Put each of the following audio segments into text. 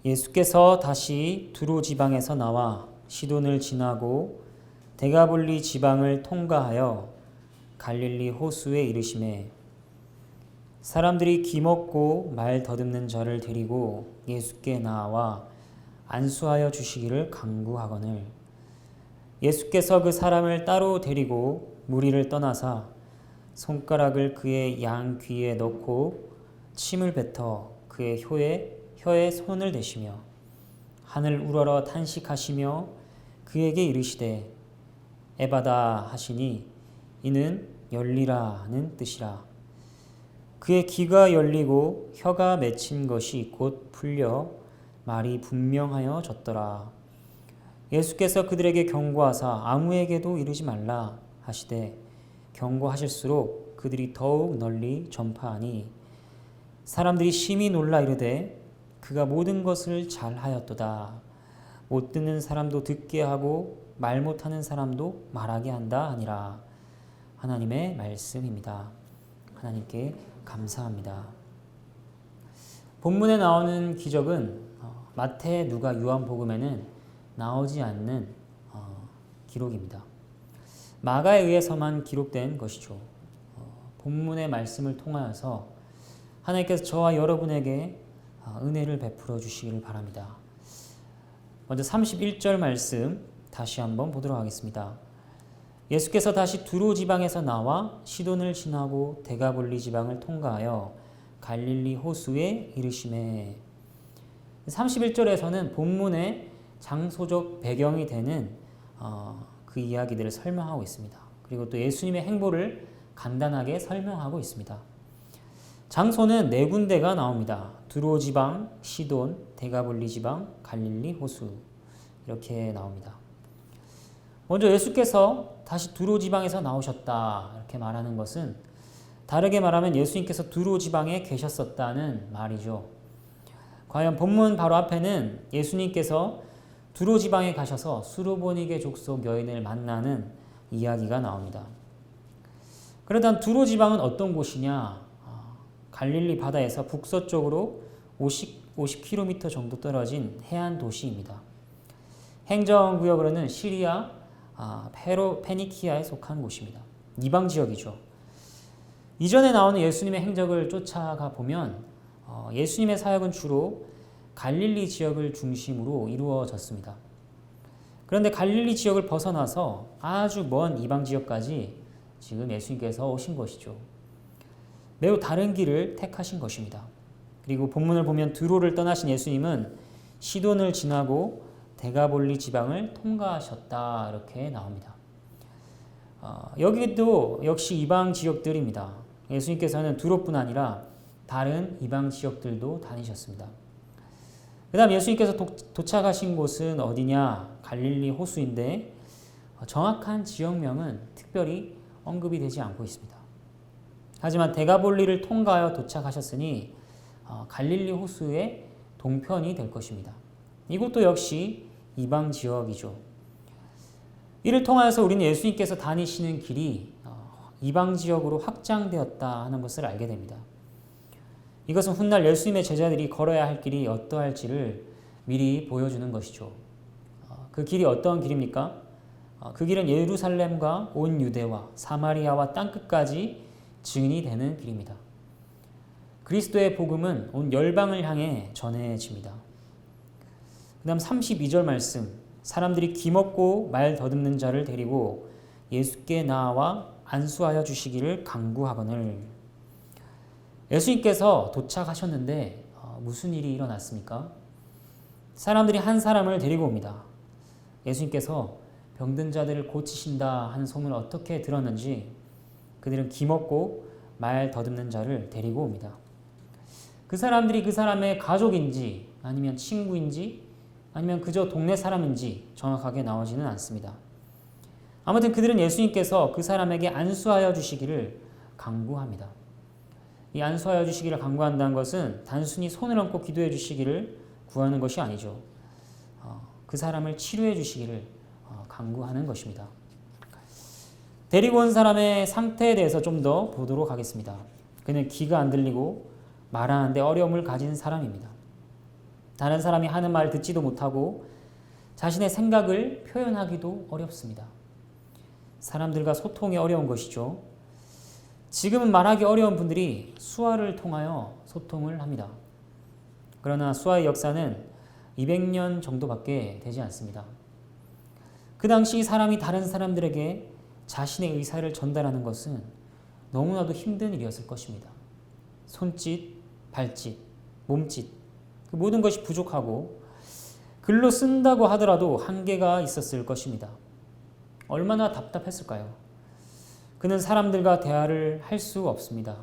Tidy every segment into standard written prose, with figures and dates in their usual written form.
예수께서 다시 두로 지방에서 나와 시돈을 지나고 데가볼리 지방을 통과하여 갈릴리 호수에 이르시매 사람들이 기먹고 말 더듬는 자를 데리고 예수께 나와 안수하여 주시기를 간구하거늘 예수께서 그 사람을 따로 데리고 무리를 떠나사 손가락을 그의 양 귀에 넣고 침을 뱉어 그의 혀에 손을 대시며 하늘 우러러 탄식하시며 그에게 이르시되 에바다 하시니 이는 열리라 하는 뜻이라. 그의 귀가 열리고 혀가 맺힌 것이 곧 풀려 말이 분명하여 졌더라. 예수께서 그들에게 경고하사 아무에게도 이르지 말라 하시되 경고하실수록 그들이 더욱 널리 전파하니 사람들이 심히 놀라 이르되 그가 모든 것을 잘하였도다. 못 듣는 사람도 듣게 하고 말 못하는 사람도 말하게 한다 하니라. 하나님의 말씀입니다. 하나님께 감사합니다. 본문에 나오는 기적은 마태, 누가, 요한복음에는 나오지 않는 기록입니다. 마가에 의해서만 기록된 것이죠. 본문의 말씀을 통하여서 하나님께서 저와 여러분에게 은혜를 베풀어 주시기를 바랍니다. 먼저 31절 말씀 다시 한번 보도록 하겠습니다. 예수께서 다시 두로 지방에서 나와 시돈을 지나고 데가볼리 지방을 통과하여 갈릴리 호수에 이르시매 31절에서는 본문의 장소적 배경이 되는 그 이야기들을 설명하고 있습니다. 그리고 또 예수님의 행보를 간단하게 설명하고 있습니다. 장소는 네 군데가 나옵니다. 두로 지방, 시돈, 데가볼리 지방, 갈릴리 호수 이렇게 나옵니다. 먼저 예수께서 다시 두로 지방에서 나오셨다 이렇게 말하는 것은 다르게 말하면 예수님께서 두로 지방에 계셨었다는 말이죠. 과연 본문 바로 앞에는 예수님께서 두로 지방에 가셔서 수르보니게 족속 여인을 만나는 이야기가 나옵니다. 그러다 두로 지방은 어떤 곳이냐? 갈릴리 바다에서 북서쪽으로 50km 정도 떨어진 해안 도시입니다. 행정구역으로는 시리아, 페니키아에 속한 곳입니다. 이방 지역이죠. 이전에 나오는 예수님의 행적을 쫓아가 보면 예수님의 사역은 주로 갈릴리 지역을 중심으로 이루어졌습니다. 그런데 갈릴리 지역을 벗어나서 아주 먼 이방 지역까지 지금 예수님께서 오신 것이죠. 매우 다른 길을 택하신 것입니다. 그리고 본문을 보면 두로를 떠나신 예수님은 시돈을 지나고 데가볼리 지방을 통과하셨다 이렇게 나옵니다. 여기도 역시 이방 지역들입니다. 예수님께서는 두로뿐 아니라 다른 이방 지역들도 다니셨습니다. 그 다음 예수님께서 도착하신 곳은 어디냐? 갈릴리 호수인데 정확한 지역명은 특별히 언급이 되지 않고 있습니다. 하지만 데가볼리를 통과하여 도착하셨으니 갈릴리 호수의 동편이 될 것입니다. 이곳도 역시 이방 지역이죠. 이를 통하여서 우리는 예수님께서 다니시는 길이 이방 지역으로 확장되었다 하는 것을 알게 됩니다. 이것은 훗날 예수님의 제자들이 걸어야 할 길이 어떠할지를 미리 보여주는 것이죠. 그 길이 어떤 길입니까? 그 길은 예루살렘과 온 유대와 사마리아와 땅끝까지 증인이 되는 길입니다. 그리스도의 복음은 온 열방을 향해 전해집니다. 그 다음 32절 말씀, 사람들이 기먹고 말 더듬는 자를 데리고 예수께 나와 안수하여 주시기를 간구하거늘. 예수님께서 도착하셨는데 무슨 일이 일어났습니까? 사람들이 한 사람을 데리고 옵니다. 예수님께서 병든 자들을 고치신다 하는 소문을 어떻게 들었는지 그들은 기먹고 말 더듬는 자를 데리고 옵니다. 그 사람들이 그 사람의 가족인지 아니면 친구인지 아니면 그저 동네 사람인지 정확하게 나오지는 않습니다. 아무튼 그들은 예수님께서 그 사람에게 안수하여 주시기를 간구합니다. 이 안수하여 주시기를 간구한다는 것은 단순히 손을 얹고 기도해 주시기를 구하는 것이 아니죠. 그 사람을 치료해 주시기를 간구하는 것입니다. 데리고 온 사람의 상태에 대해서 좀 더 보도록 하겠습니다. 그는 귀가 안 들리고 말하는데 어려움을 가진 사람입니다. 다른 사람이 하는 말 듣지도 못하고 자신의 생각을 표현하기도 어렵습니다. 사람들과 소통이 어려운 것이죠. 지금은 말하기 어려운 분들이 수화를 통하여 소통을 합니다. 그러나 수화의 역사는 200년 정도밖에 되지 않습니다. 그 당시 사람이 다른 사람들에게 자신의 의사를 전달하는 것은 너무나도 힘든 일이었을 것입니다. 손짓, 발짓, 몸짓, 그 모든 것이 부족하고 글로 쓴다고 하더라도 한계가 있었을 것입니다. 얼마나 답답했을까요? 그는 사람들과 대화를 할 수 없습니다.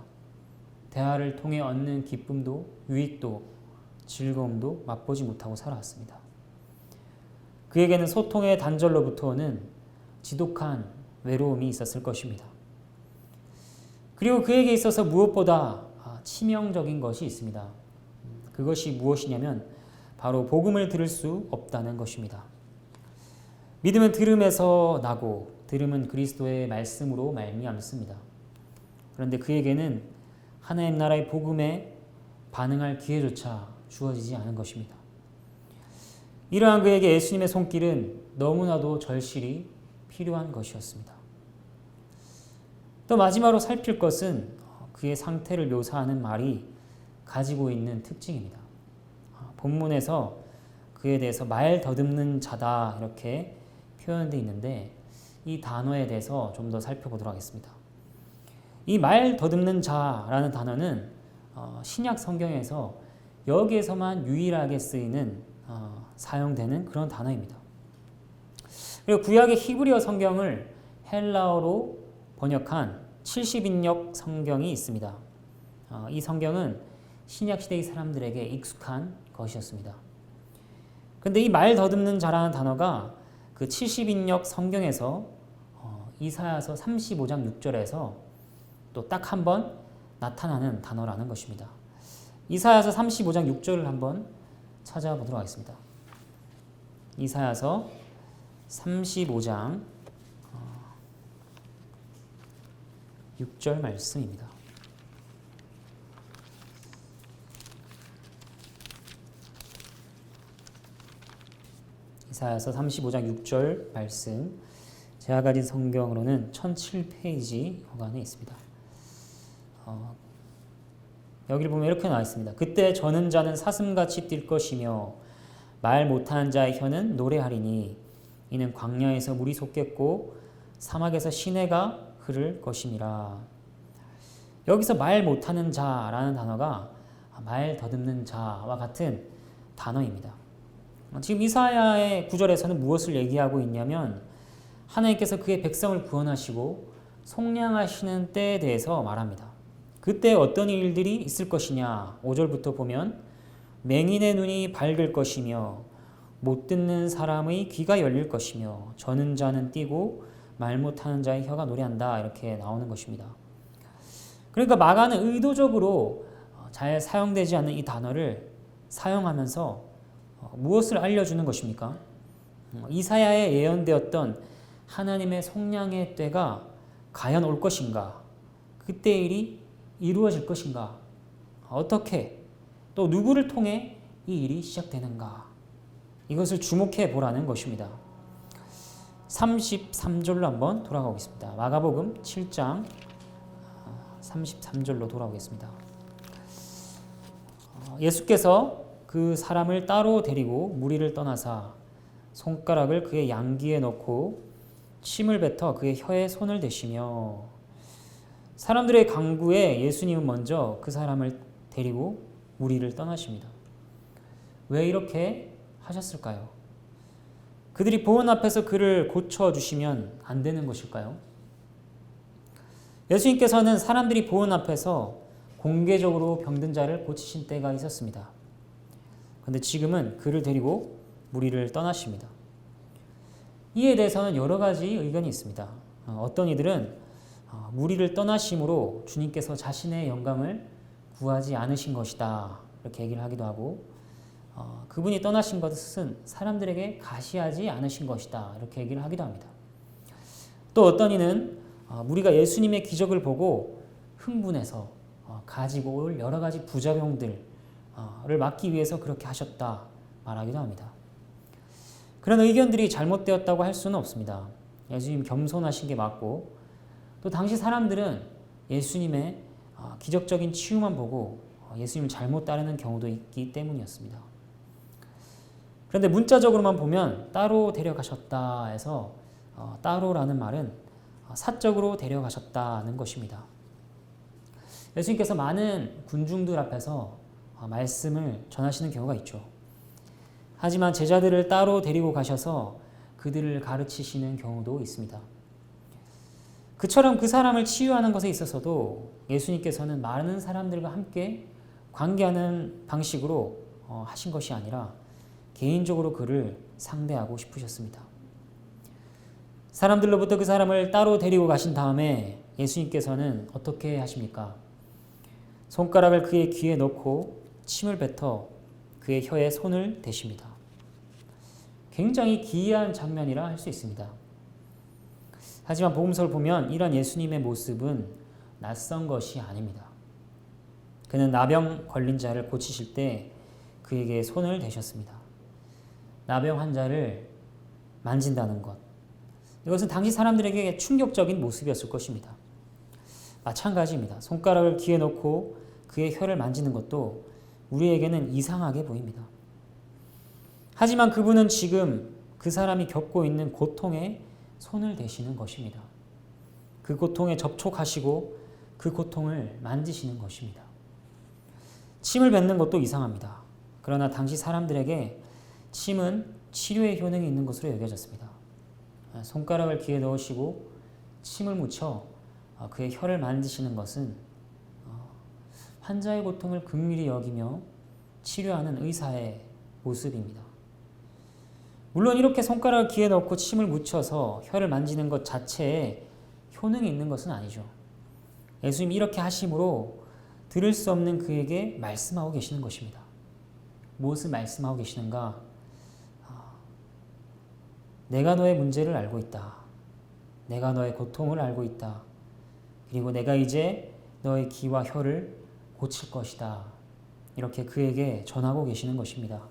대화를 통해 얻는 기쁨도 유익도 즐거움도 맛보지 못하고 살아왔습니다. 그에게는 소통의 단절로부터 오는 지독한 외로움이 있었을 것입니다. 그리고 그에게 있어서 무엇보다 치명적인 것이 있습니다. 그것이 무엇이냐면 바로 복음을 들을 수 없다는 것입니다. 믿음은 들음에서 나고 들음은 그리스도의 말씀으로 말미암습니다. 그런데 그에게는 하나님 나라의 복음에 반응할 기회조차 주어지지 않은 것입니다. 이러한 그에게 예수님의 손길은 너무나도 절실히 필요한 것이었습니다. 또 마지막으로 살필 것은 그의 상태를 묘사하는 말이 가지고 있는 특징입니다. 본문에서 그에 대해서 말 더듬는 자다 이렇게 표현되어 있는데 이 단어에 대해서 좀 더 살펴보도록 하겠습니다. 이 말 더듬는 자라는 단어는 신약 성경에서 여기에서만 유일하게 쓰이는 사용되는 그런 단어입니다. 그리고 구약의 히브리어 성경을 헬라어로 번역한 70인역 성경이 있습니다. 이 성경은 신약 시대의 사람들에게 익숙한 것이었습니다. 그런데 이 말 더듬는 자라는 단어가 그 70인역 성경에서 이사야서 35장 6절에서 또 딱 한 번 나타나는 단어라는 것입니다. 이사야서 35장 6절을 한번 찾아보도록 하겠습니다. 이사야서 35장 6절 말씀입니다. 이사야서 35장 6절 말씀, 제가 가진 성경으로는 1007페이지 호간에 있습니다. 여기를 보면 이렇게 나와 있습니다. 그때 저는 자는 사슴같이 뛸 것이며 말 못하는 자의 혀는 노래하리니 이는 광야에서 물이 솟겠고 사막에서 시내가 흐를 것임이라. 여기서 말 못하는 자라는 단어가 말 더듬는 자와 같은 단어입니다. 지금 이사야의 구절에서는 무엇을 얘기하고 있냐면 하나님께서 그의 백성을 구원하시고 속량하시는 때에 대해서 말합니다. 그때 어떤 일들이 있을 것이냐. 5절부터 보면 맹인의 눈이 밝을 것이며 못 듣는 사람의 귀가 열릴 것이며 저는 자는 뛰고 말 못하는 자의 혀가 노래한다 이렇게 나오는 것입니다. 그러니까 마가는 의도적으로 잘 사용되지 않는 이 단어를 사용하면서 무엇을 알려주는 것입니까? 이사야에 예언되었던 하나님의 속량의 때가 과연 올 것인가? 그때의 일이 이루어질 것인가? 어떻게? 또 누구를 통해 이 일이 시작되는가? 이것을 주목해 보라는 것입니다. 33절로 한번 돌아가겠습니다. 마가복음 7장 33절로 돌아오겠습니다. 예수께서 그 사람을 따로 데리고 무리를 떠나사 손가락을 그의 양귀에 넣고 침을 뱉어 그의 혀에 손을 대시며. 사람들의 강구에 예수님은 먼저 그 사람을 데리고 무리를 떠나십니다. 왜 이렇게 하셨을까요? 그들이 보은 앞에서 그를 고쳐주시면 안 되는 것일까요? 예수님께서는 사람들이 보은 앞에서 공개적으로 병든 자를 고치신 때가 있었습니다. 그런데 지금은 그를 데리고 무리를 떠나십니다. 이에 대해서는 여러 가지 의견이 있습니다. 어떤 이들은 무리를 떠나심으로 주님께서 자신의 영광을 구하지 않으신 것이다 이렇게 얘기를 하기도 하고, 그분이 떠나신 것은 사람들에게 가시하지 않으신 것이다 이렇게 얘기를 하기도 합니다. 또 어떤 이는 무리가 예수님의 기적을 보고 흥분해서 가지고 올 여러 가지 부작용들 막기 위해서 그렇게 하셨다 말하기도 합니다. 그런 의견들이 잘못되었다고 할 수는 없습니다. 예수님 겸손하신 게 맞고 또 당시 사람들은 예수님의 기적적인 치유만 보고 예수님을 잘못 따르는 경우도 있기 때문이었습니다. 그런데 문자적으로만 보면 따로 데려가셨다 해서 따로라는 말은 사적으로 데려가셨다는 것입니다. 예수님께서 많은 군중들 앞에서 말씀을 전하시는 경우가 있죠. 하지만 제자들을 따로 데리고 가셔서 그들을 가르치시는 경우도 있습니다. 그처럼 그 사람을 치유하는 것에 있어서도 예수님께서는 많은 사람들과 함께 관계하는 방식으로 하신 것이 아니라 개인적으로 그를 상대하고 싶으셨습니다. 사람들로부터 그 사람을 따로 데리고 가신 다음에 예수님께서는 어떻게 하십니까? 손가락을 그의 귀에 넣고 침을 뱉어 그의 혀에 손을 대십니다. 굉장히 기이한 장면이라 할 수 있습니다. 하지만 복음서를 보면 이런 예수님의 모습은 낯선 것이 아닙니다. 그는 나병 걸린 자를 고치실 때 그에게 손을 대셨습니다. 나병 환자를 만진다는 것. 이것은 당시 사람들에게 충격적인 모습이었을 것입니다. 마찬가지입니다. 손가락을 귀에 넣고 그의 혀를 만지는 것도 우리에게는 이상하게 보입니다. 하지만 그분은 지금 그 사람이 겪고 있는 고통에 손을 대시는 것입니다. 그 고통에 접촉하시고 그 고통을 만지시는 것입니다. 침을 뱉는 것도 이상합니다. 그러나 당시 사람들에게 침은 치료의 효능이 있는 것으로 여겨졌습니다. 손가락을 귀에 넣으시고 침을 묻혀 그의 혀를 만지시는 것은 환자의 고통을 긍휼히 여기며 치료하는 의사의 모습입니다. 물론 이렇게 손가락을 귀에 넣고 침을 묻혀서 혀를 만지는 것 자체에 효능이 있는 것은 아니죠. 예수님이 이렇게 하심으로 들을 수 없는 그에게 말씀하고 계시는 것입니다. 무엇을 말씀하고 계시는가? 내가 너의 문제를 알고 있다. 내가 너의 고통을 알고 있다. 그리고 내가 이제 너의 귀와 혀를 고칠 것이다. 이렇게 그에게 전하고 계시는 것입니다.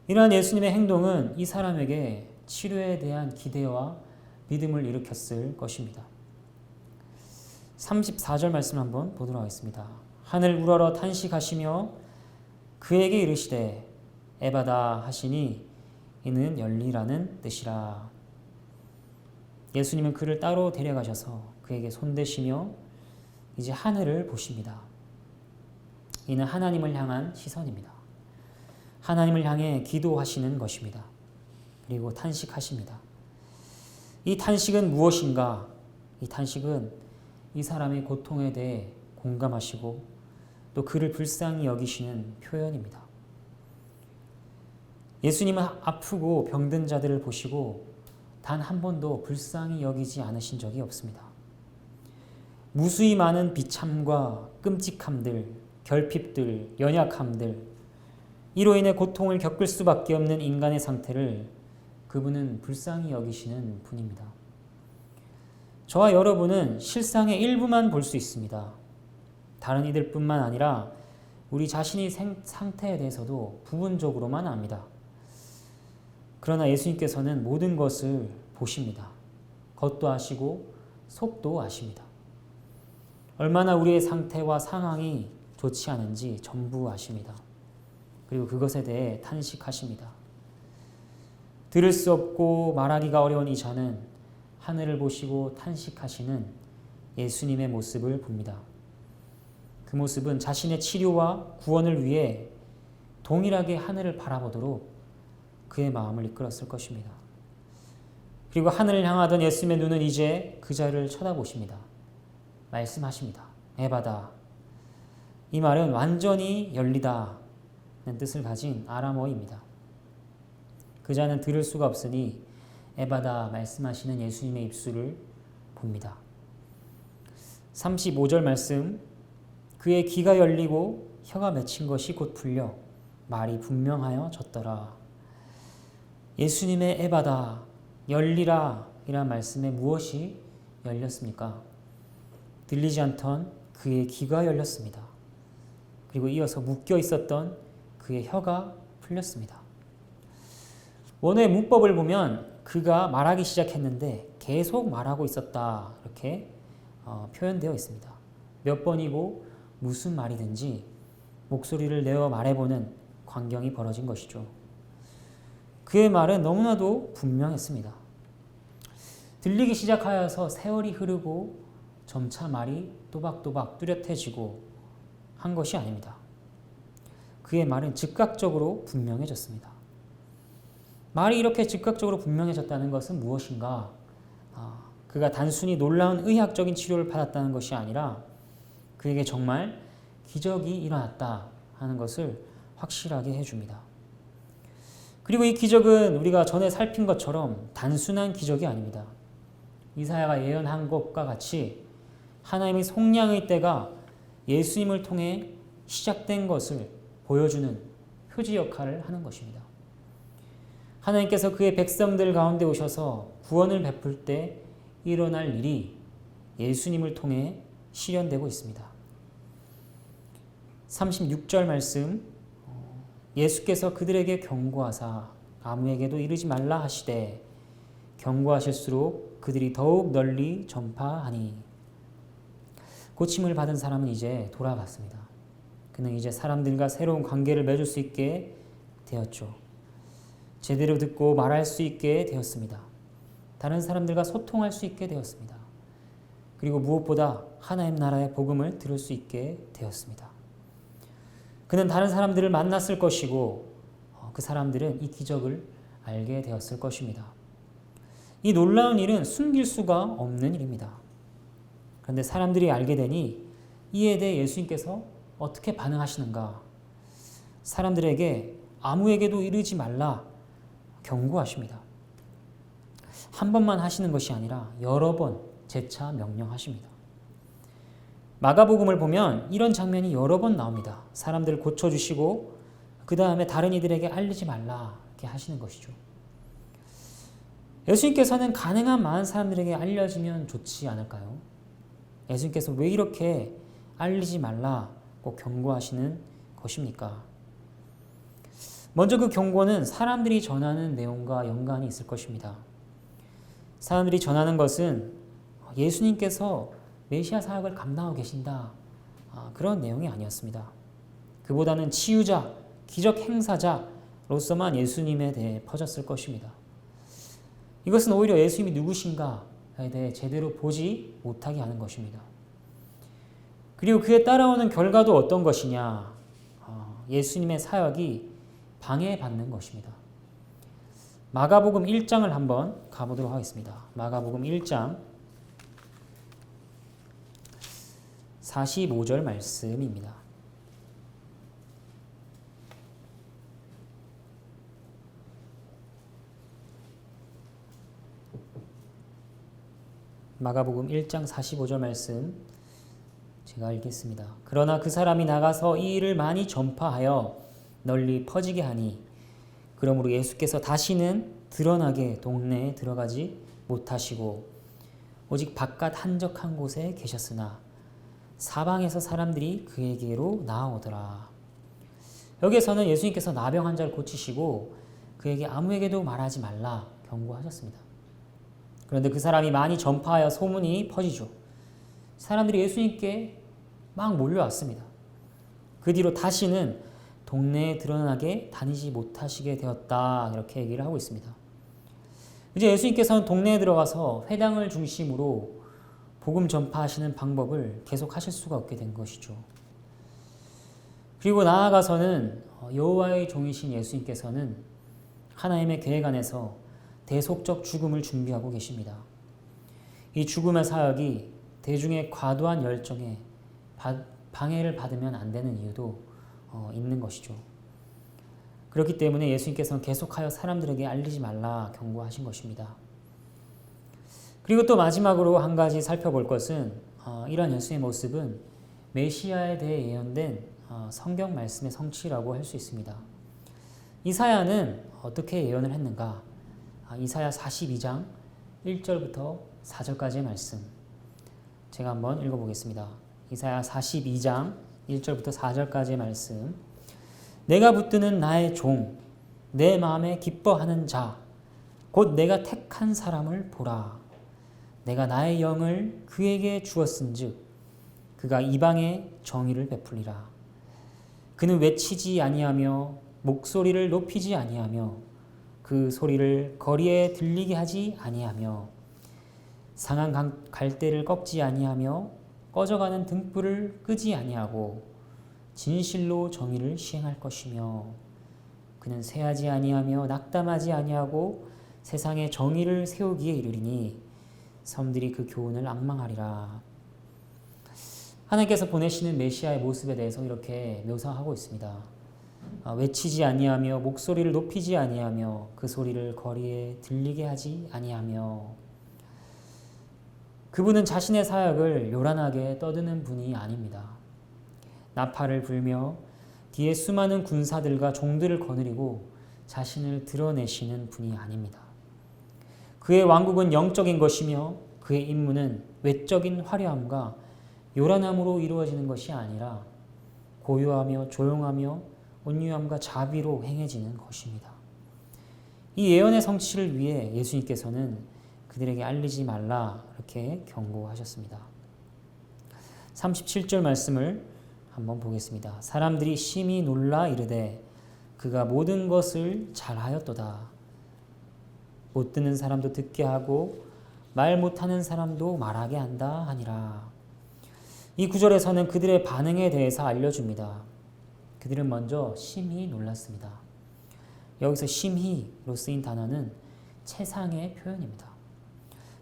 이러한 예수님의 행동은 이 사람에게 치료에 대한 기대와 믿음을 일으켰을 것입니다. 34절 말씀 한번 보도록 하겠습니다. 하늘 우러러 탄식하시며 그에게 이르시되 에바다 하시니 이는 열리라는 뜻이라. 예수님은 그를 따로 데려가셔서 그에게 손대시며 이제 하늘을 보십니다. 이는 하나님을 향한 시선입니다. 하나님을 향해 기도하시는 것입니다. 그리고 탄식하십니다. 이 탄식은 무엇인가? 이 탄식은 이 사람의 고통에 대해 공감하시고 또 그를 불쌍히 여기시는 표현입니다. 예수님은 아프고 병든 자들을 보시고 단 한 번도 불쌍히 여기지 않으신 적이 없습니다. 무수히 많은 비참과 끔찍함들, 결핍들, 연약함들, 이로 인해 고통을 겪을 수밖에 없는 인간의 상태를 그분은 불쌍히 여기시는 분입니다. 저와 여러분은 실상의 일부만 볼 수 있습니다. 다른 이들뿐만 아니라 우리 자신의 상태에 대해서도 부분적으로만 압니다. 그러나 예수님께서는 모든 것을 보십니다. 겉도 아시고 속도 아십니다. 얼마나 우리의 상태와 상황이 좋지 않은지 전부 아십니다. 그리고 그것에 대해 탄식하십니다. 들을 수 없고 말하기가 어려운 이 자는 하늘을 보시고 탄식하시는 예수님의 모습을 봅니다. 그 모습은 자신의 치료와 구원을 위해 동일하게 하늘을 바라보도록 그의 마음을 이끌었을 것입니다. 그리고 하늘을 향하던 예수님의 눈은 이제 그 자를 쳐다보십니다. 말씀하십니다. 에바다. 이 말은 완전히 열리다는 뜻을 가진 아람어입니다. 그 자는 들을 수가 없으니 에바다 말씀하시는 예수님의 입술을 봅니다. 35절 말씀, 그의 귀가 열리고 혀가 맺힌 것이 곧 풀려 말이 분명하여졌더라. 예수님의 에바다, 열리라 이란 말씀에 무엇이 열렸습니까? 들리지 않던 그의 귀가 열렸습니다. 그리고 이어서 묶여 있었던 그의 혀가 풀렸습니다. 원어의 문법을 보면 그가 말하기 시작했는데 계속 말하고 있었다 이렇게 표현되어 있습니다. 몇 번이고 무슨 말이든지 목소리를 내어 말해보는 광경이 벌어진 것이죠. 그의 말은 너무나도 분명했습니다. 들리기 시작하여서 세월이 흐르고 점차 말이 또박또박 뚜렷해지고 한 것이 아닙니다. 그의 말은 즉각적으로 분명해졌습니다. 말이 이렇게 즉각적으로 분명해졌다는 것은 무엇인가? 그가 단순히 놀라운 의학적인 치료를 받았다는 것이 아니라 그에게 정말 기적이 일어났다 하는 것을 확실하게 해줍니다. 그리고 이 기적은 우리가 전에 살핀 것처럼 단순한 기적이 아닙니다. 이사야가 예언한 것과 같이 하나님의 속량의 때가 예수님을 통해 시작된 것을 보여주는 표지 역할을 하는 것입니다. 하나님께서 그의 백성들 가운데 오셔서 구원을 베풀 때 일어날 일이 예수님을 통해 실현되고 있습니다. 36절 말씀, 예수께서 그들에게 경고하사 아무에게도 이르지 말라 하시되 경고하실수록 그들이 더욱 널리 전파하니. 고침을 받은 사람은 이제 돌아갔습니다. 그는 이제 사람들과 새로운 관계를 맺을 수 있게 되었죠. 제대로 듣고 말할 수 있게 되었습니다. 다른 사람들과 소통할 수 있게 되었습니다. 그리고 무엇보다 하나님 나라의 복음을 들을 수 있게 되었습니다. 그는 다른 사람들을 만났을 것이고 그 사람들은 이 기적을 알게 되었을 것입니다. 이 놀라운 일은 숨길 수가 없는 일입니다. 그런데 사람들이 알게 되니 이에 대해 예수님께서 어떻게 반응하시는가? 사람들에게 아무에게도 이르지 말라 경고하십니다. 한 번만 하시는 것이 아니라 여러 번 재차 명령하십니다. 마가복음을 보면 이런 장면이 여러 번 나옵니다. 사람들을 고쳐주시고 그 다음에 다른 이들에게 알리지 말라 이렇게 하시는 것이죠. 예수님께서는 가능한 많은 사람들에게 알려지면 좋지 않을까요? 예수님께서 왜 이렇게 알리지 말라 꼭 경고하시는 것입니까? 먼저 그 경고는 사람들이 전하는 내용과 연관이 있을 것입니다. 사람들이 전하는 것은 예수님께서 메시아 사역을 감당하고 계신다. 그런 내용이 아니었습니다. 그보다는 치유자, 기적 행사자로서만 예수님에 대해 퍼졌을 것입니다. 이것은 오히려 예수님이 누구신가에 대해 제대로 보지 못하게 하는 것입니다. 그리고 그에 따라오는 결과도 어떤 것이냐? 예수님의 사역이 방해받는 것입니다. 마가복음 1장을 한번 가보도록 하겠습니다. 마가복음 1장 45절 말씀입니다. 마가복음 1장 45절 말씀 제가 읽겠습니다. 그러나 그 사람이 나가서 이 일을 많이 전파하여 널리 퍼지게 하니 그러므로 예수께서 다시는 드러나게 동네에 들어가지 못하시고 오직 바깥 한적한 곳에 계셨으나 사방에서 사람들이 그에게로 나아오더라. 여기에서는 예수님께서 나병 환자를 고치시고 그에게 아무에게도 말하지 말라 경고하셨습니다. 그런데 그 사람이 많이 전파하여 소문이 퍼지죠. 사람들이 예수님께 막 몰려왔습니다. 그 뒤로 다시는 동네에 드러나게 다니지 못하시게 되었다 이렇게 얘기를 하고 있습니다. 이제 예수님께서는 동네에 들어가서 회당을 중심으로 복음 전파하시는 방법을 계속 하실 수가 없게 된 것이죠. 그리고 나아가서는 여호와의 종이신 예수님께서는 하나님의 계획 안에서 대속적 죽음을 준비하고 계십니다. 이 죽음의 사역이 대중의 과도한 열정에 방해를 받으면 안 되는 이유도 있는 것이죠. 그렇기 때문에 예수님께서는 계속하여 사람들에게 알리지 말라 경고하신 것입니다. 그리고 또 마지막으로 한 가지 살펴볼 것은 이러한 예수의 모습은 메시아에 대해 예언된 성경 말씀의 성취라고 할 수 있습니다. 이사야는 어떻게 예언을 했는가? 이사야 42장 1절부터 4절까지의 말씀 제가 한번 읽어보겠습니다. 이사야 42장 1절부터 4절까지의 말씀. 내가 붙드는 나의 종, 내 마음에 기뻐하는 자, 곧 내가 택한 사람을 보라. 내가 나의 영을 그에게 주었은즉 그가 이방에 정의를 베풀리라. 그는 외치지 아니하며 목소리를 높이지 아니하며 그 소리를 거리에 들리게 하지 아니하며 상한 갈대를 꺾지 아니하며 꺼져가는 등불을 끄지 아니하고 진실로 정의를 시행할 것이며 그는 세하지 아니하며 낙담하지 아니하고 세상에 정의를 세우기에 이르리니 섬들이 그 교훈을 앙망하리라. 하나님께서 보내시는 메시아의 모습에 대해서 이렇게 묘사하고 있습니다. 외치지 아니하며 목소리를 높이지 아니하며 그 소리를 거리에 들리게 하지 아니하며 그분은 자신의 사역을 요란하게 떠드는 분이 아닙니다. 나팔을 불며 뒤에 수많은 군사들과 종들을 거느리고 자신을 드러내시는 분이 아닙니다. 그의 왕국은 영적인 것이며 그의 임무는 외적인 화려함과 요란함으로 이루어지는 것이 아니라 고요하며 조용하며 온유함과 자비로 행해지는 것입니다. 이 예언의 성취를 위해 예수님께서는 그들에게 알리지 말라 이렇게 경고하셨습니다. 37절 말씀을 한번 보겠습니다. 사람들이 심히 놀라 이르되 그가 모든 것을 잘하였도다. 못 듣는 사람도 듣게 하고 말 못하는 사람도 말하게 한다 하니라. 이 구절에서는 그들의 반응에 대해서 알려줍니다. 그들은 먼저 심히 놀랐습니다. 여기서 심히로 쓰인 단어는 채상의 표현입니다.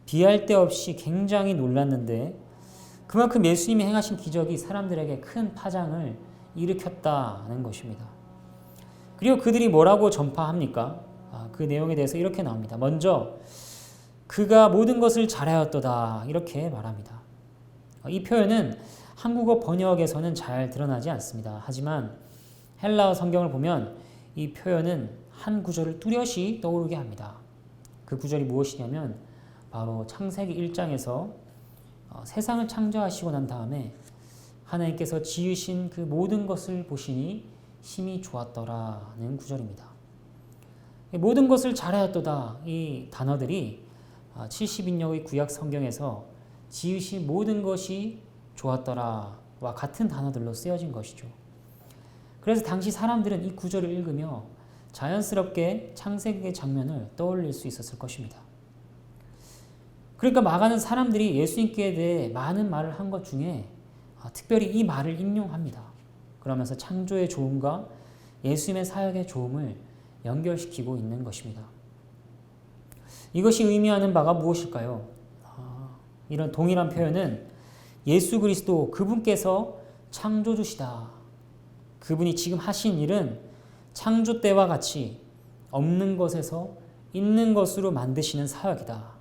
비할 데 없이 굉장히 놀랐는데 그만큼 예수님이 행하신 기적이 사람들에게 큰 파장을 일으켰다는 것입니다. 그리고 그들이 뭐라고 전파합니까? 그 내용에 대해서 이렇게 나옵니다. 먼저 그가 모든 것을 잘하였도다 이렇게 말합니다. 이 표현은 한국어 번역에서는 잘 드러나지 않습니다. 하지만 헬라어 성경을 보면 이 표현은 한 구절을 뚜렷이 떠오르게 합니다. 그 구절이 무엇이냐면 바로 창세기 1장에서 세상을 창조하시고 난 다음에 하나님께서 지으신 그 모든 것을 보시니 심히 좋았더라는 구절입니다. 모든 것을 잘하였도다 이 단어들이 70인역의 구약 성경에서 지으신 모든 것이 좋았더라와 같은 단어들로 쓰여진 것이죠. 그래서 당시 사람들은 이 구절을 읽으며 자연스럽게 창세기의 장면을 떠올릴 수 있었을 것입니다. 그러니까 많은 사람들이 예수님께 대해 많은 말을 한 것 중에 특별히 이 말을 인용합니다. 그러면서 창조의 좋음과 예수님의 사역의 좋음을 연결시키고 있는 것입니다. 이것이 의미하는 바가 무엇일까요? 이런 동일한 표현은 예수 그리스도 그분께서 창조주시다. 그분이 지금 하신 일은 창조 때와 같이 없는 것에서 있는 것으로 만드시는 사역이다.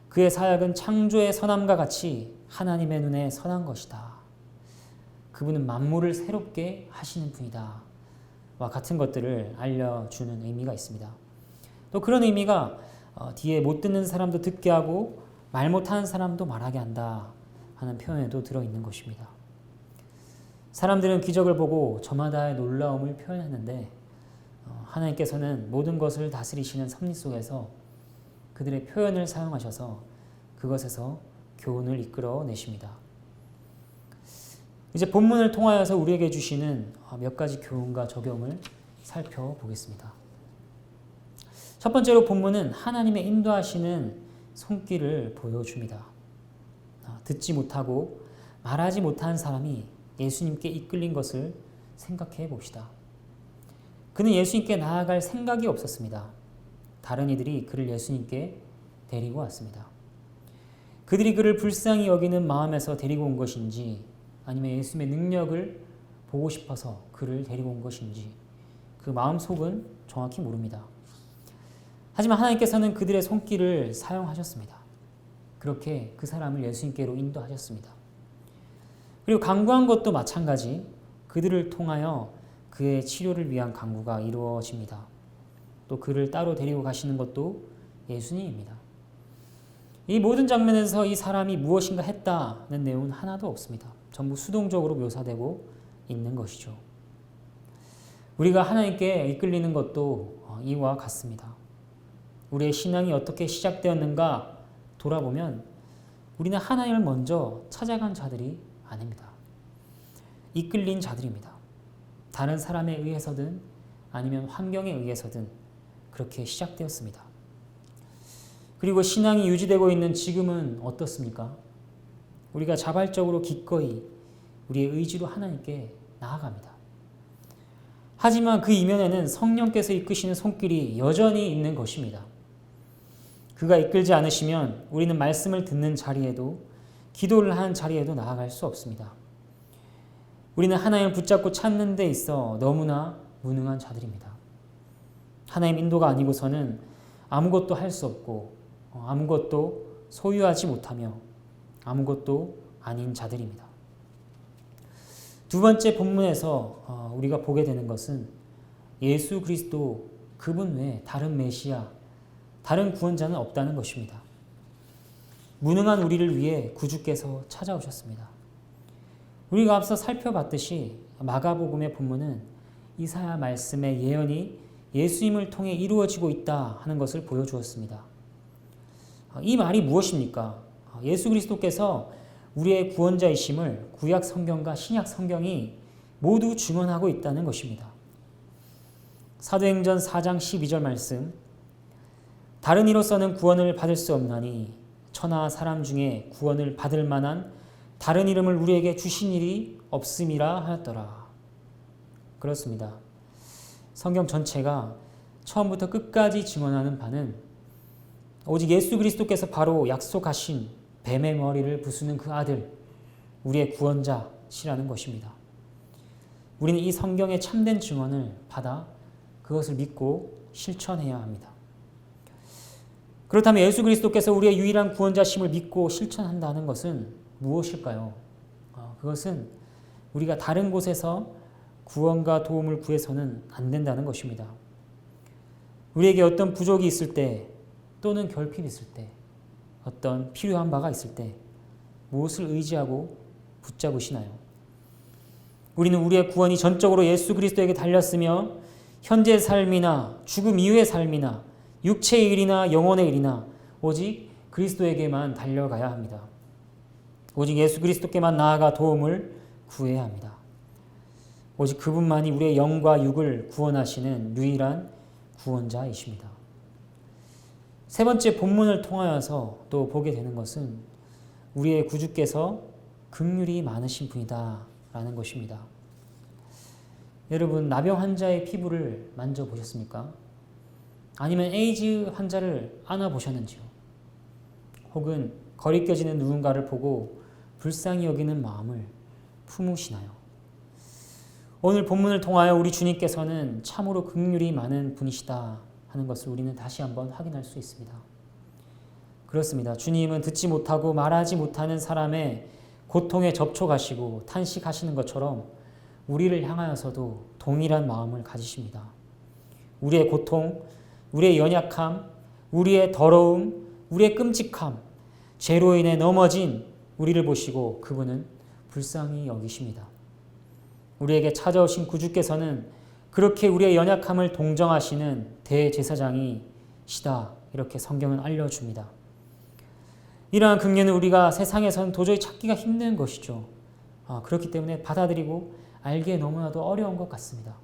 그의 사역은 창조의 선함과 같이 하나님의 눈에 선한 것이다. 그분은 만물을 새롭게 하시는 분이다. 와 같은 것들을 알려주는 의미가 있습니다. 또 그런 의미가 뒤에 못 듣는 사람도 듣게 하고 말 못하는 사람도 말하게 한다 하는 표현에도 들어있는 것입니다. 사람들은 기적을 보고 저마다의 놀라움을 표현했는데 하나님께서는 모든 것을 다스리시는 섭리 속에서 그들의 표현을 사용하셔서 그것에서 교훈을 이끌어내십니다. 이제 본문을 통하여서 우리에게 주시는 몇 가지 교훈과 적용을 살펴보겠습니다. 첫 번째로 본문은 하나님의 인도하시는 손길을 보여줍니다. 듣지 못하고 말하지 못한 사람이 예수님께 이끌린 것을 생각해 봅시다. 그는 예수님께 나아갈 생각이 없었습니다. 다른 이들이 그를 예수님께 데리고 왔습니다. 그들이 그를 불쌍히 여기는 마음에서 데리고 온 것인지 아니면 예수님의 능력을 보고 싶어서 그를 데리고 온 것인지 그 마음속은 정확히 모릅니다. 하지만 하나님께서는 그들의 손길을 사용하셨습니다. 그렇게 그 사람을 예수님께로 인도하셨습니다. 그리고 간구한 것도 마찬가지 그들을 통하여 그의 치료를 위한 간구가 이루어집니다. 또 그를 따로 데리고 가시는 것도 예수님입니다. 이 모든 장면에서 이 사람이 무엇인가 했다는 내용은 하나도 없습니다. 전부 수동적으로 묘사되고 있는 것이죠. 우리가 하나님께 이끌리는 것도 이와 같습니다. 우리의 신앙이 어떻게 시작되었는가 돌아보면 우리는 하나님을 먼저 찾아간 자들이 아닙니다. 이끌린 자들입니다. 다른 사람에 의해서든 아니면 환경에 의해서든 그렇게 시작되었습니다. 그리고 신앙이 유지되고 있는 지금은 어떻습니까? 우리가 자발적으로 기꺼이 우리의 의지로 하나님께 나아갑니다. 하지만 그 이면에는 성령께서 이끄시는 손길이 여전히 있는 것입니다. 그가 이끌지 않으시면 우리는 말씀을 듣는 자리에도 기도를 하는 자리에도 나아갈 수 없습니다. 우리는 하나님을 붙잡고 찾는 데 있어 너무나 무능한 자들입니다. 하나님 인도가 아니고서는 아무것도 할 수 없고 아무것도 소유하지 못하며 아무것도 아닌 자들입니다. 두 번째 본문에서 우리가 보게 되는 것은 예수 그리스도 그분 외에 다른 메시아, 다른 구원자는 없다는 것입니다. 무능한 우리를 위해 구주께서 찾아오셨습니다. 우리가 앞서 살펴봤듯이 마가복음의 본문은 이사야 말씀의 예언이 예수님을 통해 이루어지고 있다 하는 것을 보여주었습니다. 이 말이 무엇입니까? 예수 그리스도께서 우리의 구원자이심을 구약 성경과 신약 성경이 모두 증언하고 있다는 것입니다. 사도행전 4장 12절 말씀, 다른 이로서는 구원을 받을 수 없나니 천하 사람 중에 구원을 받을 만한 다른 이름을 우리에게 주신 일이 없음이라 하였더라. 그렇습니다. 성경 전체가 처음부터 끝까지 증언하는 바는 오직 예수 그리스도께서 바로 약속하신 뱀의 머리를 부수는 그 아들, 우리의 구원자시라는 것입니다. 우리는 이 성경의 참된 증언을 받아 그것을 믿고 실천해야 합니다. 그렇다면 예수 그리스도께서 우리의 유일한 구원자심을 믿고 실천한다는 것은 무엇일까요? 그것은 우리가 다른 곳에서 구원과 도움을 구해서는 안 된다는 것입니다. 우리에게 어떤 부족이 있을 때 또는 결핍이 있을 때 어떤 필요한 바가 있을 때 무엇을 의지하고 붙잡으시나요? 우리는 우리의 구원이 전적으로 예수 그리스도에게 달렸으며 현재의 삶이나 죽음 이후의 삶이나 육체의 일이나 영혼의 일이나 오직 그리스도에게만 달려가야 합니다. 오직 예수 그리스도께만 나아가 도움을 구해야 합니다. 오직 그분만이 우리의 영과 육을 구원하시는 유일한 구원자이십니다. 세 번째 본문을 통하여서 또 보게 되는 것은 우리의 구주께서 긍휼이 많으신 분이다 라는 것입니다. 여러분, 나병 환자의 피부를 만져보셨습니까? 아니면 에이즈 환자를 안아보셨는지요? 혹은 거리껴지는 누군가를 보고 불쌍히 여기는 마음을 품으시나요? 오늘 본문을 통하여 우리 주님께서는 참으로 긍휼이 많은 분이시다 하는 것을 우리는 다시 한번 확인할 수 있습니다. 그렇습니다. 주님은 듣지 못하고 말하지 못하는 사람의 고통에 접촉하시고 탄식하시는 것처럼 우리를 향하여서도 동일한 마음을 가지십니다. 우리의 고통, 우리의 연약함, 우리의 더러움, 우리의 끔찍함, 죄로 인해 넘어진 우리를 보시고 그분은 불쌍히 여기십니다. 우리에게 찾아오신 구주께서는 그렇게 우리의 연약함을 동정하시는 대제사장이시다. 이렇게 성경은 알려줍니다. 이러한 긍휼은 우리가 세상에서는 도저히 찾기가 힘든 것이죠. 그렇기 때문에 받아들이고 알기에 너무나도 어려운 것 같습니다.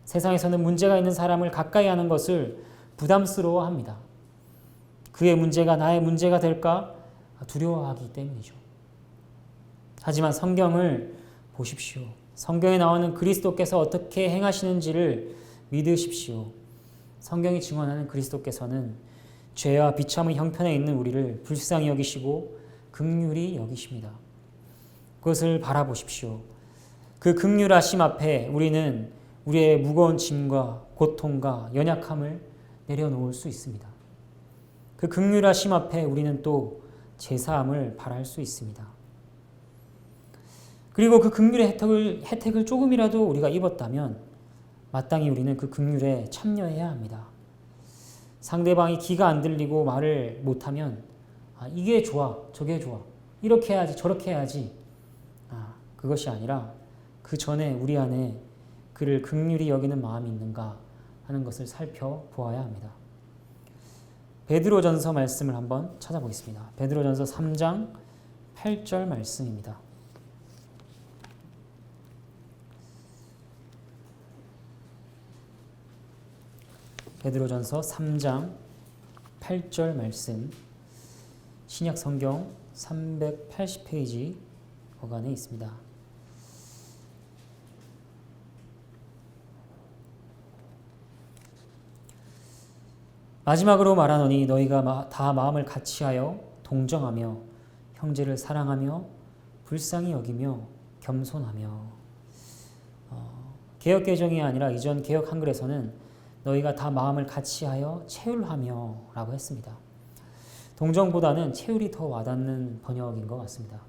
세상에서는 문제가 있는 사람을 가까이 하는 것을 부담스러워합니다. 그의 문제가 나의 문제가 될까 두려워하기 때문이죠. 하지만 성경을 보십시오. 성경에 나오는 그리스도께서 어떻게 행하시는지를 믿으십시오. 성경이 증언하는 그리스도께서는 죄와 비참의 형편에 있는 우리를 불쌍히 여기시고 긍휼히 여기십니다. 그것을 바라보십시오. 그 긍휼하심 앞에 우리는 우리의 무거운 짐과 고통과 연약함을 내려놓을 수 있습니다. 그 긍휼하심 앞에 우리는 또 제사함을 바랄 수 있습니다. 그리고 그 긍휼의 혜택을 조금이라도 우리가 입었다면 마땅히 우리는 그 긍휼에 참여해야 합니다. 상대방이 귀가 안 들리고 말을 못하면 이게 좋아, 저게 좋아, 이렇게 해야지, 저렇게 해야지 그것이 아니라 그 전에 우리 안에 그를 긍휼히 여기는 마음이 있는가 하는 것을 살펴보아야 합니다. 베드로전서 말씀을 한번 찾아보겠습니다. 베드로전서 3장 8절 말씀입니다. 베드로전서 3장 8절 말씀, 신약 성경 380페이지 거간에 있습니다. 마지막으로 말하노니 너희가 다 마음을 같이하여 동정하며 형제를 사랑하며 불쌍히 여기며 겸손하며. 개역개정이 아니라 이전 개역 한글에서는 너희가 다 마음을 같이하여 체휼하며 라고 했습니다. 동정보다는 체휼이 더 와닿는 번역인 것 같습니다.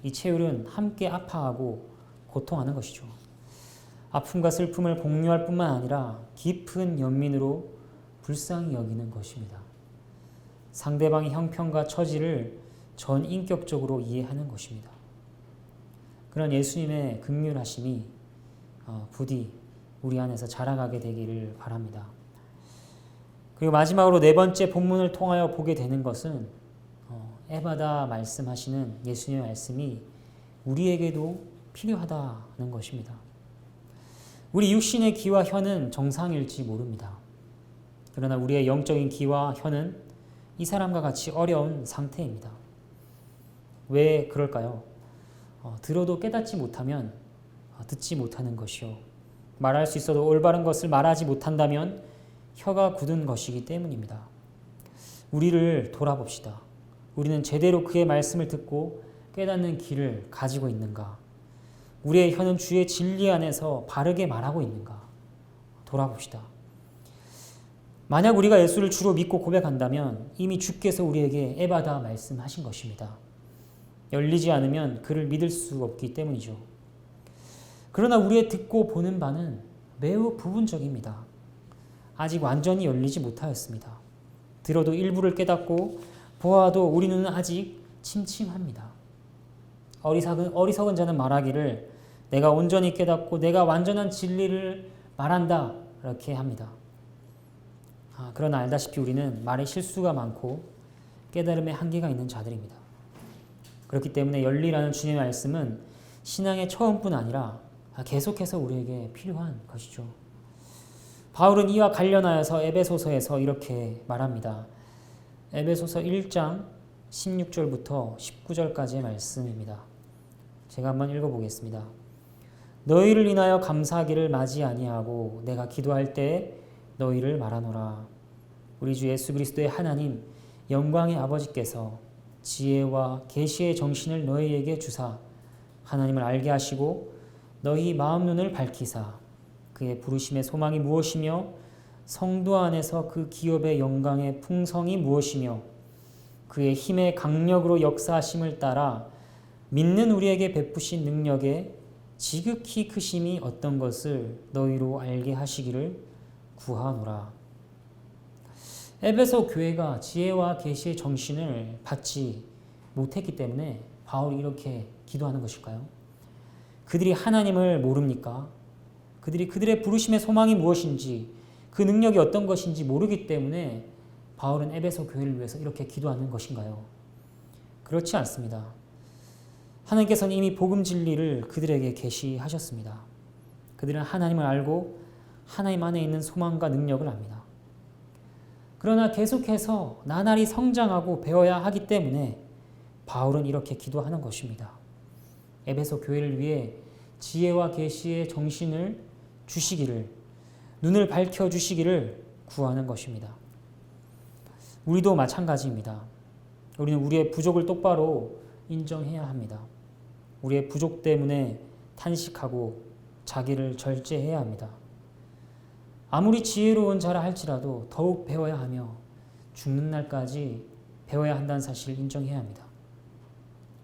이 체휼은 함께 아파하고 고통하는 것이죠. 아픔과 슬픔을 공유할 뿐만 아니라 깊은 연민으로 불쌍히 여기는 것입니다. 상대방의 형편과 처지를 전인격적으로 이해하는 것입니다. 그런 예수님의 긍휼하심이 부디 우리 안에서 자라가게 되기를 바랍니다. 그리고 마지막으로 네 번째 본문을 통하여 보게 되는 것은 에바다 말씀하시는 예수님의 말씀이 우리에게도 필요하다는 것입니다. 우리 육신의 기와 혀는 정상일지 모릅니다. 그러나 우리의 영적인 기와 혀는 이 사람과 같이 어려운 상태입니다. 왜 그럴까요? 들어도 깨닫지 못하면 듣지 못하는 것이요. 말할 수 있어도 올바른 것을 말하지 못한다면 혀가 굳은 것이기 때문입니다. 우리를 돌아봅시다. 우리는 제대로 그의 말씀을 듣고 깨닫는 길을 가지고 있는가? 우리의 혀는 주의 진리 안에서 바르게 말하고 있는가? 돌아봅시다. 만약 우리가 예수를 주로 믿고 고백한다면 이미 주께서 우리에게 에바다 말씀하신 것입니다. 열리지 않으면 그를 믿을 수 없기 때문이죠. 그러나 우리의 듣고 보는 바는 매우 부분적입니다. 아직 완전히 열리지 못하였습니다. 들어도 일부를 깨닫고 보아도 우리 눈은 아직 침침합니다. 어리석은 자는 말하기를 내가 온전히 깨닫고 내가 완전한 진리를 말한다 이렇게 합니다. 그러나 알다시피 우리는 말에 실수가 많고 깨달음에 한계가 있는 자들입니다. 그렇기 때문에 열리라는 주님의 말씀은 신앙의 처음뿐 아니라 계속해서 우리에게 필요한 것이죠. 바울은 이와 관련하여서 에베소서에서 이렇게 말합니다. 에베소서 1장 16절부터 19절까지의 말씀입니다. 제가 한번 읽어보겠습니다. 너희를 인하여 감사하기를 마지 아니하고 내가 기도할 때 너희를 말하노라. 우리 주 예수 그리스도의 하나님 영광의 아버지께서 지혜와 계시의 정신을 너희에게 주사 하나님을 알게 하시고 너희 마음 눈을 밝히사 그의 부르심의 소망이 무엇이며 성도 안에서 그 기업의 영광의 풍성이 무엇이며 그의 힘의 강력으로 역사하심을 따라 믿는 우리에게 베푸신 능력의 지극히 크심이 어떤 것을 너희로 알게 하시기를 구하노라. 에베소 교회가 지혜와 계시의 정신을 받지 못했기 때문에 바울이 이렇게 기도하는 것일까요? 그들이 하나님을 모릅니까? 그들의 부르심의 소망이 무엇인지 그 능력이 어떤 것인지 모르기 때문에 바울은 에베소 교회를 위해서 이렇게 기도하는 것인가요? 그렇지 않습니다. 하나님께서는 이미 복음 진리를 그들에게 계시하셨습니다. 그들은 하나님을 알고 하나님 안에 있는 소망과 능력을 압니다. 그러나 계속해서 나날이 성장하고 배워야 하기 때문에 바울은 이렇게 기도하는 것입니다. 에베소 교회를 위해 지혜와 계시의 정신을 주시기를, 눈을 밝혀주시기를 구하는 것입니다. 우리도 마찬가지입니다. 우리는 우리의 부족을 똑바로 인정해야 합니다. 우리의 부족 때문에 탄식하고 자기를 절제해야 합니다. 아무리 지혜로운 자라 할지라도 더욱 배워야 하며 죽는 날까지 배워야 한다는 사실을 인정해야 합니다.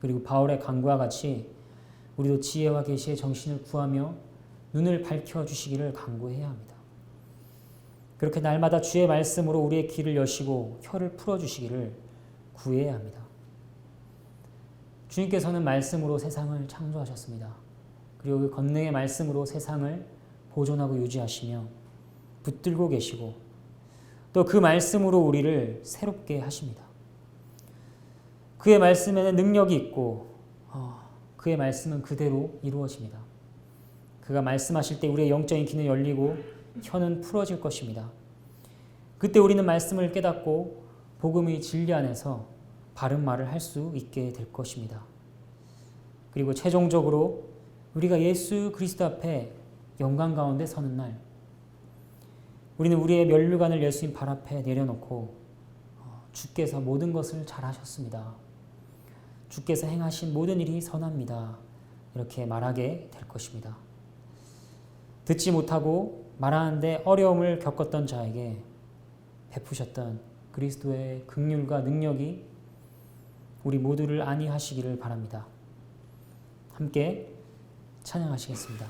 그리고 바울의 간구와 같이 우리도 지혜와 계시의 정신을 구하며 눈을 밝혀주시기를 간구해야 합니다. 그렇게 날마다 주의 말씀으로 우리의 귀를 여시고 혀를 풀어주시기를 구해야 합니다. 주님께서는 말씀으로 세상을 창조하셨습니다. 그리고 그 권능의 말씀으로 세상을 보존하고 유지하시며 붙들고 계시고 또 그 말씀으로 우리를 새롭게 하십니다. 그의 말씀에는 능력이 있고 그의 말씀은 그대로 이루어집니다. 그가 말씀하실 때 우리의 영적인 귀는 열리고 혀는 풀어질 것입니다. 그때 우리는 말씀을 깨닫고 복음의 진리 안에서 바른 말을 할 수 있게 될 것입니다. 그리고 최종적으로 우리가 예수 그리스도 앞에 영광 가운데 서는 날 우리는 우리의 면류관을 예수님 발 앞에 내려놓고 주께서 모든 것을 잘하셨습니다. 주께서 행하신 모든 일이 선합니다. 이렇게 말하게 될 것입니다. 듣지 못하고 말하는데 어려움을 겪었던 자에게 베푸셨던 그리스도의 긍휼과 능력이 우리 모두를 안위하시기를 바랍니다. 함께 찬양하시겠습니다.